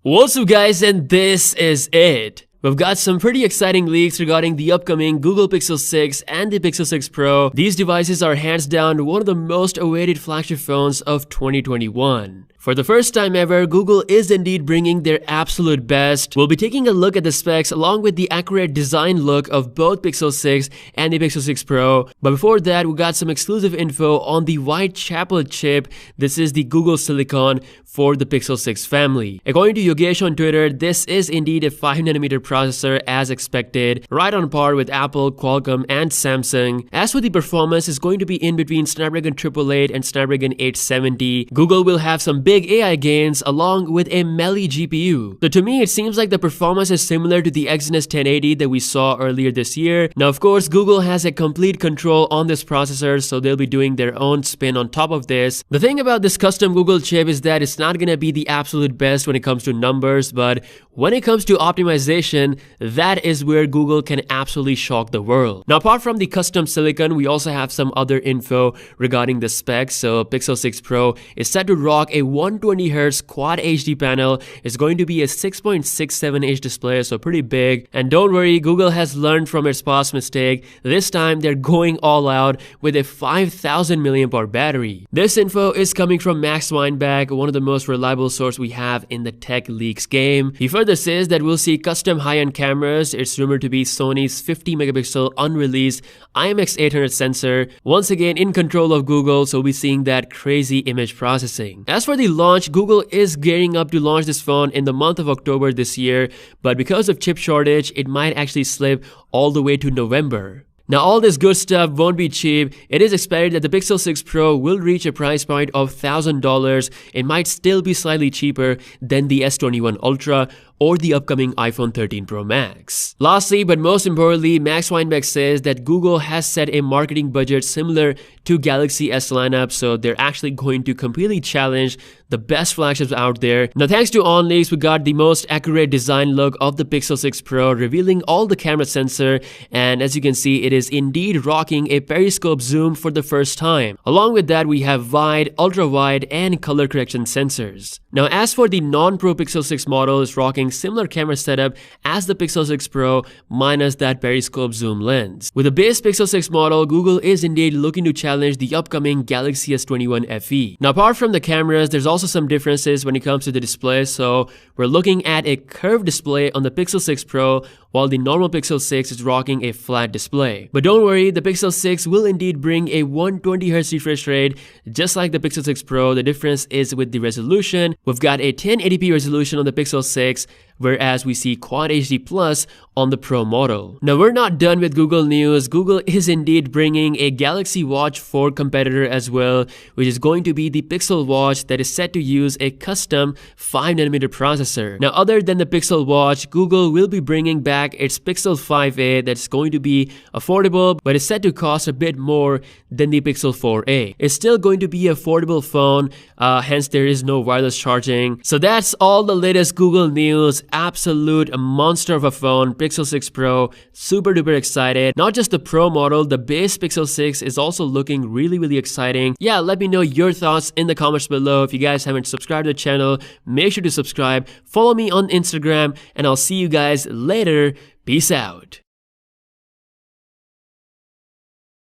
What's up guys, and this is it. We've got some pretty exciting leaks regarding the upcoming Google Pixel 6 and the Pixel 6 Pro. These devices are hands down one of the most awaited flagship phones of 2021. For the first time ever, Google is indeed bringing their absolute best. We'll be taking a look at the specs along with the accurate design look of both Pixel 6 and the Pixel 6 Pro. But before that, we got some exclusive info on the Whitechapel chip. This is the Google Silicon for the Pixel 6 family. According to Yogesh on Twitter, this is indeed a 5nm processor as expected, right on par with Apple, Qualcomm, and Samsung. As for the performance, it's going to be in between Snapdragon 888 and Snapdragon 870. Google will have some big AI gains along with a Meli GPU. So to me, it seems like the performance is similar to the Exynos 1080 that we saw earlier this year. Now, of course, Google has a complete control on this processor, so they'll be doing their own spin on top of this. The thing about this custom Google chip is that it's not gonna be the absolute best when it comes to numbers, but when it comes to optimization, that is where Google can absolutely shock the world. Now, apart from the custom silicon, we also have some other info regarding the specs. So Pixel 6 Pro is set to rock a 120Hz Quad HD panel. It's going to be a 6.67-inch display, so pretty big. And don't worry, Google has learned from its past mistake. This time, they're going all out with a 5000 mAh battery. This info is coming from Max Weinbach, one of the most reliable source we have in the tech leaks game. He further says that we'll see custom high-end cameras. It's rumored to be Sony's 50-megapixel unreleased IMX800 sensor, once again in control of Google, so we'll be seeing that crazy image processing. As for the launch, Google is gearing up to launch this phone in the month of October this year, but because of chip shortage, it might actually slip all the way to November. Now, all this good stuff won't be cheap. It is expected that the Pixel 6 Pro will reach a price point of $1,000. It might still be slightly cheaper than the S21 Ultra or the upcoming iPhone 13 Pro Max. Lastly, but most importantly, Max Weinbach says that Google has set a marketing budget similar to Galaxy S lineup, so they're actually going to completely challenge the best flagships out there. Now, thanks to OnLeaks, we got the most accurate design look of the Pixel 6 Pro, revealing all the camera sensor, and as you can see, it is indeed rocking a periscope zoom for the first time. Along with that, we have wide, ultra wide, and color correction sensors. Now, as for the non-Pro Pixel 6 model, it's rocking similar camera setup as the Pixel 6 Pro minus that periscope zoom lens. With the base Pixel 6 model, Google is indeed looking to challenge the upcoming Galaxy S21 FE. Now, apart from the cameras, there's also some differences when it comes to the display. So we're looking at a curved display on the Pixel 6 Pro, while the normal Pixel 6 is rocking a flat display. But don't worry, the Pixel 6 will indeed bring a 120Hz refresh rate just like the Pixel 6 Pro. The difference is with the resolution. We've got a 1080p resolution on the Pixel 6, whereas we see Quad HD Plus on the Pro model. Now, we're not done with Google news. Google is indeed bringing a Galaxy Watch 4 competitor as well, which is going to be the Pixel Watch that is set to use a custom 5nm processor. Now, other than the Pixel Watch, Google will be bringing back its Pixel 5a that's going to be affordable, but is set to cost a bit more than the Pixel 4a. It's still going to be an affordable phone, hence there is no wireless charging. So that's all the latest Google news. Absolute monster of a phone, Pixel 6 Pro. Super duper excited. Not just the Pro model, the base Pixel 6 is also looking really exciting. Yeah, let me know your thoughts in the comments below. If you guys haven't subscribed to the channel, make sure to subscribe. Follow me on Instagram, and I'll see you guys later. Peace out.